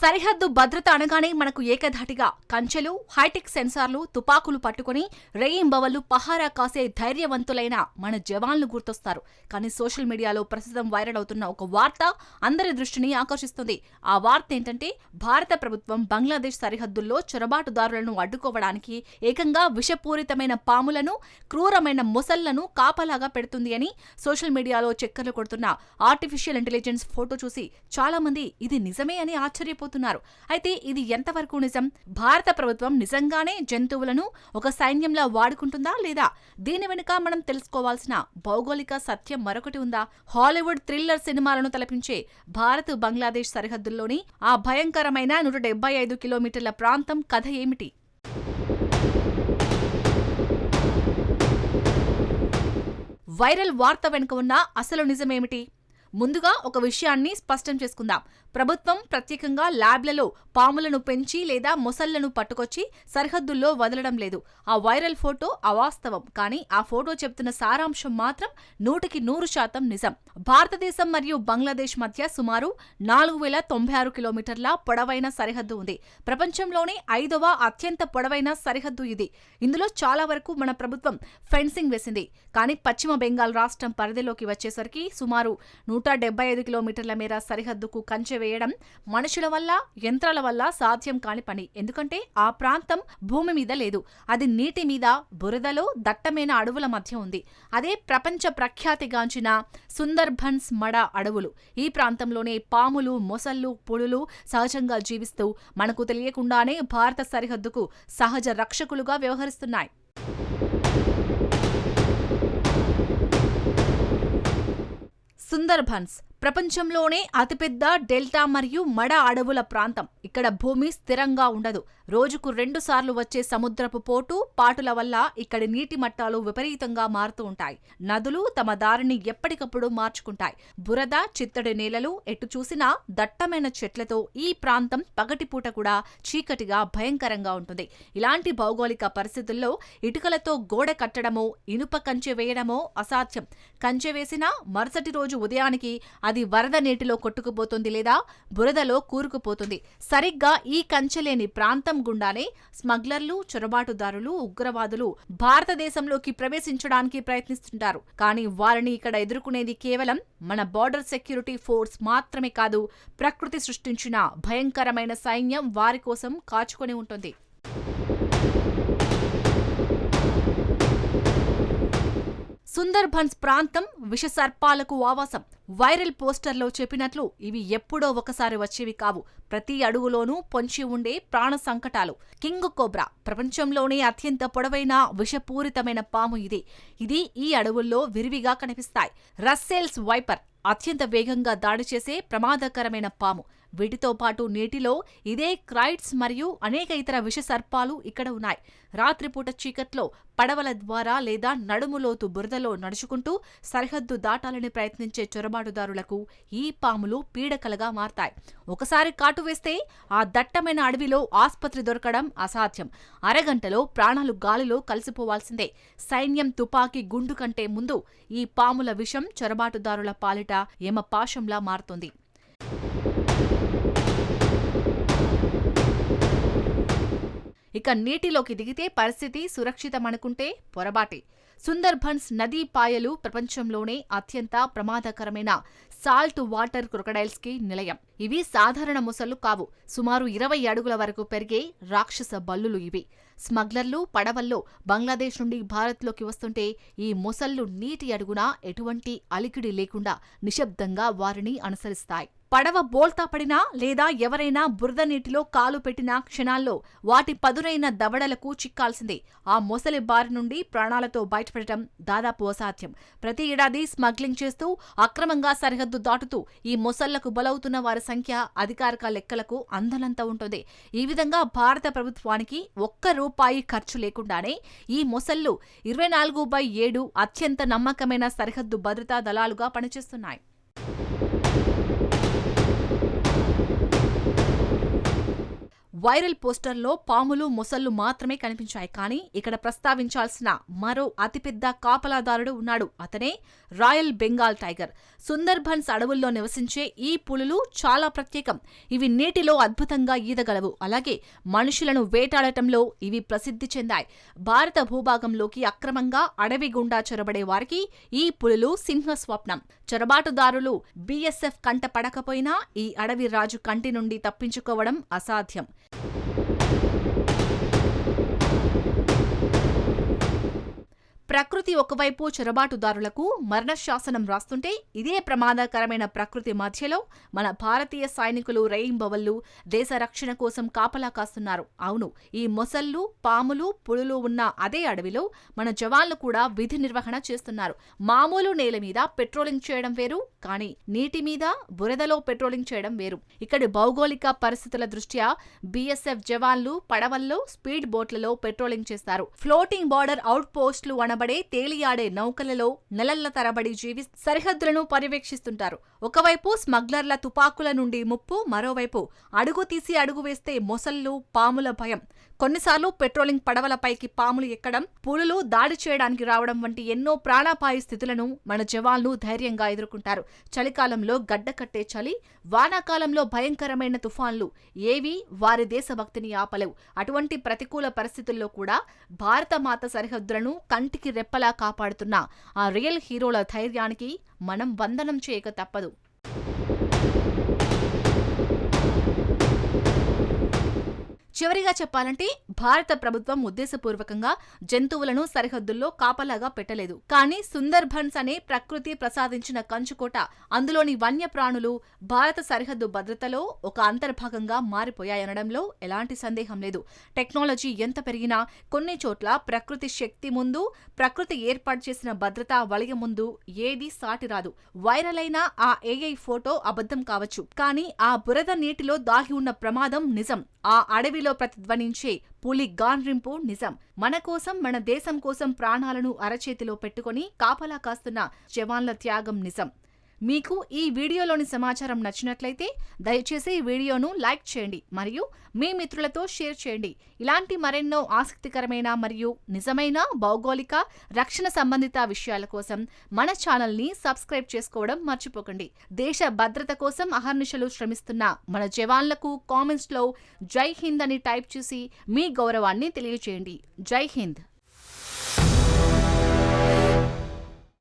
సరిహద్దు భద్రత అనగానే మనకు ఏకధాటిగా కంచెలు, హైటెక్ సెన్సార్లు, తుపాకులు పట్టుకుని రేయింబవళ్లు పహారా కాసే ధైర్యవంతులైన మన జవాన్లు గుర్తొస్తారు. కానీ సోషల్ మీడియాలో ప్రస్తుతం వైరల్ అవుతున్న ఒక వార్త అందరి దృష్టిని ఆకర్షిస్తుంది. ఆ వార్త ఏంటంటే, భారత ప్రభుత్వం బంగ్లాదేశ్ సరిహద్దుల్లో చొరబాటుదారులను అడ్డుకోవడానికి ఏకంగా విషపూరితమైన పాములను, క్రూరమైన మొసళ్లను కాపలాగా పెడుతుంది అని సోషల్ మీడియాలో చక్కర్లు కొడుతున్న ఆర్టిఫిషియల్ ఇంటెలిజెన్స్ ఫోటో చూసి చాలా మంది ఇది నిజమే అని ఆశ్చర్యపోతున్నారు. అయితే ఇది ఎంతవరకు నిజం? భారత ప్రభుత్వం నిజంగానే జంతువులను ఒక సైన్యంలా వాడుకుంటుందా లేదా? దీని వెనుక మనం తెలుసుకోవాల్సిన భౌగోళిక సత్యం మరొకటి ఉందా? హాలీవుడ్ థ్రిల్లర్ సినిమాలను తలపించే భారత్ బంగ్లాదేశ్ సరిహద్దుల్లోని ఆ భయంకరమైన 175 కిలోమీటర్ల ప్రాంతం కథ ఏమిటి? వైరల్ వార్త వెనుక ఉన్న అసలు నిజమేమిటి? ముందుగా ఒక విషయాన్ని స్పష్టం చేసుకుందాం. ప్రభుత్వం ప్రత్యేకంగా ల్యాబ్లలో పాములను పెంచి లేదా మొసళ్లను పట్టుకొచ్చి సరిహద్దుల్లో వదలడం లేదు. ఆ వైరల్ ఫోటో అవాస్తవం. కానీ ఆ ఫోటో చెబుతున్న సారాంశం మాత్రం 100% నిజం. భారతదేశం మరియు బంగ్లాదేశ్ మధ్య సుమారు 4096 కిలోమీటర్ల పొడవైన సరిహద్దు ఉంది. ప్రపంచంలోనే 5వ అత్యంత పొడవైన సరిహద్దు ఇది. ఇందులో చాలా వరకు మన ప్రభుత్వం ఫెన్సింగ్ వేసింది. కానీ పశ్చిమ బెంగాల్ రాష్ట్రం పరిధిలోకి వచ్చేసరికి సుమారు 175 కిలోమీటర్ల మేర సరిహద్దుకు కంచె వేయడం మనుషుల వల్ల, యంత్రాల వల్ల సాధ్యం కాని పని. ఎందుకంటే ఆ ప్రాంతం భూమి మీద లేదు. అది నీటి మీద, బురదలో, దట్టమైన అడవుల మధ్య ఉంది. అదే ప్రపంచ ప్రఖ్యాతిగాంచిన సుందర్బన్స్ మడ అడవులు. ఈ ప్రాంతంలోనే పాములు, మొసళ్ళు, పులులు సహజంగా జీవిస్తూ మనకు తెలియకుండానే భారత సరిహద్దుకు సహజ రక్షకులుగా వ్యవహరిస్తున్నాయి. సుందర్బన్స్ ప్రపంచంలోనే అతిపెద్ద డెల్టా మరియు మడ అడవుల ప్రాంతం. ఇక్కడ భూమి స్థిరంగా ఉండదు. రోజుకు 2 సార్లు వచ్చే సముద్రపు పోటు, పాటుల వల్ల ఇక్కడి నీటి మట్టాలు విపరీతంగా మారుతూ ఉంటాయి. నదులు తమ దారిని ఎప్పటికప్పుడు మార్చుకుంటాయి. బురద, చిత్తడి నేలలు, ఎటు చూసినా దట్టమైన చెట్లతో ఈ ప్రాంతం పగటిపూట కూడా చీకటిగా, భయంకరంగా ఉంటుంది. ఇలాంటి భౌగోళిక పరిస్థితుల్లో ఇటుకలతో గోడ కట్టడమో, ఇనుప కంచె వేయడమో అసాధ్యం. కంచె వేసినా మరుసటి రోజు ఉదయానికి అది వరద నీటిలో కొట్టుకుపోతుంది లేదా బురదలో కూరుకుపోతుంది. సరిగ్గా ఈ కంచెలేని ప్రాంతం గుండానే స్మగ్లర్లు, చొరబాటుదారులు, ఉగ్రవాదులు భారతదేశంలోకి ప్రవేశించడానికి ప్రయత్నిస్తుంటారు. కానీ వారిని ఇక్కడ ఎదుర్కొనేది కేవలం మన బోర్డర్ సెక్యూరిటీ ఫోర్స్ మాత్రమే కాదు, ప్రకృతి సృష్టించిన భయంకరమైన సైన్యం వారి కోసం కాచుకొని ఉంటుంది. సుందర్బన్స్ ప్రాంతం విషసర్పాలకు ఆవాసం. వైరల్ పోస్టర్లో చెప్పినట్లు ఇవి ఎప్పుడో ఒకసారి వచ్చేవి కావు. ప్రతి అడుగులోనూ పొంచి ఉండే ప్రాణ సంకటాలు. కింగ్ కోబ్రా ప్రపంచంలోనే అత్యంత పొడవైన విషపూరితమైన పాము ఇది ఈ అడవుల్లో విరివిగా కనిపిస్తాయి. రస్సెల్స్ వైపర్ అత్యంత వేగంగా దాడి చేసే ప్రమాదకరమైన పాము. వీటితో పాటు నీటిలో ఇదే క్రైట్స్ మరియు అనేక ఇతర విషసర్పాలు ఇక్కడ ఉన్నాయి. రాత్రిపూట చీకట్లో పడవల ద్వారా లేదా నడుములోతు బురదలో నడుచుకుంటూ సరిహద్దు దాటాలని ప్రయత్నించే చొరబాటుదారులకు ఈ పాములు పీడకలగా మారతాయి. ఒకసారి కాటు వేస్తే ఆ దట్టమైన అడవిలో ఆస్పత్రి దొరకడం అసాధ్యం. అరగంటలో ప్రాణాలు గాలిలో కలిసిపోవాల్సిందే. సైన్యం తుపాకీ గుండు కంటే ముందు ఈ పాముల విషం చొరబాటుదారుల పాలిట యమపాశంలా మారుతుంది. ఇక నీటిలోకి దిగితే పరిస్థితి సురక్షితమనుకుంటే పొరబాటే. సుందర్బన్స్ నదీ పాయలు ప్రపంచంలోనే అత్యంత ప్రమాదకరమైన సాల్ట్ వాటర్ క్రొకడైల్స్ కి నిలయం. ఇవి సాధారణ మొసళ్లు కావు. సుమారు 20 అడుగుల వరకు పెరిగే రాక్షస బల్లులు ఇవి. స్మగ్లర్లు పడవల్లో బంగ్లాదేశ్ నుండి భారత్లోకి వస్తుంటే ఈ మొసళ్లు నీటి అడుగున ఎటువంటి అలికిడి లేకుండా నిశ్శబ్దంగా వారిని అనుసరిస్తాయి. పడవ బోల్తా పడినా లేదా ఎవరైనా బురద నీటిలో కాలు పెట్టిన క్షణాల్లో వాటి పదునైన దవడలకు చిక్కాల్సిందే. ఆ మొసలి బారి నుండి ప్రాణాలతో బయటపడటం దాదాపు అసాధ్యం. ప్రతి ఏడాది స్మగ్లింగ్ చేస్తూ అక్రమంగా సరిహద్దు దాటుతూ ఈ మొసళ్లకు బలవుతున్న వారి సంఖ్య అధికారిక లెక్కలకు అందనంత ఉంటుంది. ఈ విధంగా భారత ప్రభుత్వానికి ₹1 ఖర్చు లేకుండానే ఈ మొసళ్లు 24/7 అత్యంత నమ్మకమైన సరిహద్దు భద్రతా దళాలుగా పనిచేస్తున్నాయి. వైరల్ పోస్టర్లో పాములు, మొసళ్లు మాత్రమే కనిపించాయి. కానీ ఇక్కడ ప్రస్తావించాల్సిన మరో అతిపెద్ద కాపలాదారుడు ఉన్నాడు. అతనే రాయల్ బెంగాల్ టైగర్. సుందర్బన్స్ అడవుల్లో నివసించే ఈ పులులు చాలా ప్రత్యేకం. ఇవి నీటిలో అద్భుతంగా ఈదగలవు. అలాగే మనుషులను వేటాడటంలో ఇవి ప్రసిద్ధి చెందాయి. భారత భూభాగంలోకి అక్రమంగా అడవి గుండా చొరబడే వారికి ఈ పులులు సింహస్వప్నం. చొరబాటుదారులు బీఎస్ఎఫ్ కంట పడకపోయినా ఈ అడవి రాజు కంటి నుండి తప్పించుకోవడం అసాధ్యం. ప్రకృతి ఒకవైపు చొరబాటుదారులకు మరణశాసనం రాస్తుంటే, ఇదే ప్రమాదకరమైన ప్రకృతి మధ్యలో మన భారతీయ సైనికులు రేయింబవళ్లు దేశ రక్షణ కోసం కాపలా కాస్తున్నారు. అవును, ఈ మొసళ్ళు, పాములు, పులులు ఉన్న అదే అడవిలో మన జవాన్లు కూడా విధి నిర్వహణ చేస్తున్నారు. మామూలు నేల మీద పెట్రోలింగ్ చేయడం వేరు, కానీ నీటి మీద, బురదలో పెట్రోలింగ్ చేయడం వేరు. ఇక్కడి భౌగోళిక పరిస్థితుల దృష్ట్యా బీఎస్ఎఫ్ జవాన్లు పడవల్లో, స్పీడ్ బోట్లలో పెట్రోలింగ్ చేస్తారు. ఫ్లోటింగ్ బార్డర్ అవుట్ పోస్టులు అనబడే తేలియాడే నౌకలలో నెలల తరబడి జీవిస్తూ సరిహద్దులను పర్యవేక్షిస్తుంటారు. ఒకవైపు స్మగ్లర్ల తుపాకుల నుండి ముప్పు, మరోవైపు అడుగు తీసి అడుగు వేస్తే మొసళ్ళు, పాముల భయం. కొన్నిసార్లు పెట్రోలింగ్ పడవలపైకి పాములు ఎక్కడం, పులులు దాడి చేయడానికి రావడం వంటి ఎన్నో ప్రాణాపాయ స్థితులను మన జవాన్లు ధైర్యంగా ఎదుర్కొంటారు. చలికాలంలో గడ్డకట్టే చలి, వానాకాలంలో భయంకరమైన తుఫాన్లు ఏవీ వారి దేశభక్తిని ఆపలేవు. అటువంటి ప్రతికూల పరిస్థితుల్లో కూడా భారతమాత సరిహద్దులను కంటికి రెప్పలా కాపాడుతున్న ఆ రియల్ హీరోల ధైర్యానికి మనం వందనం చేయక తప్పదు. చివరిగా చెప్పాలంటే, భారత ప్రభుత్వం ఉద్దేశపూర్వకంగా జంతువులను సరిహద్దుల్లో కాపలాగా పెట్టలేదు. కానీ సుందర్బన్స్ అనే ప్రకృతి ప్రసాదించిన కంచుకోట, అందులోని వన్యప్రాణులు భారత సరిహద్దు భద్రతలో ఒక అంతర్భాగంగా మారిపోయాయనడంలో ఎలాంటి సందేహం లేదు. టెక్నాలజీ ఎంత పెరిగినా కొన్ని చోట్ల ప్రకృతి శక్తి ముందు, ప్రకృతి ఏర్పాటు చేసిన భద్రతా వలయం ముందు ఏదీ సాటిరాదు. వైరల్ అయిన ఆ ఏఐ ఫోటో అబద్ధం కావచ్చు, కానీ ఆ బురద నీటిలో దాగి ఉన్న ప్రమాదం నిజం. ఆ అడవిలో ప్రతిధ్వనించే పులి గాండ్రింపు నిజం. మన కోసం, మన దేశం కోసం ప్రాణాలను అరచేతిలో పెట్టుకుని కాపలా కాస్తున్న జవాన్ల త్యాగం నిజం. మీకు ఈ వీడియోలోని సమాచారం నచ్చినట్లయితే దయచేసి ఈ వీడియోను లైక్ చేయండి మరియు మీ మిత్రులతో షేర్ చేయండి. ఇలాంటి మరెన్నో ఆసక్తికరమైన మరియు నిజమైన భౌగోళిక, రక్షణ సంబంధిత విషయాల కోసం మన ఛానల్ని సబ్స్క్రైబ్ చేసుకోవడం మర్చిపోకండి. దేశ భద్రత కోసం అహర్నిశలు శ్రమిస్తున్న మన జవాన్లకు కామెంట్స్లో జై హింద్ అని టైప్ చేసి మీ గౌరవాన్ని తెలియజేయండి. జై హింద్.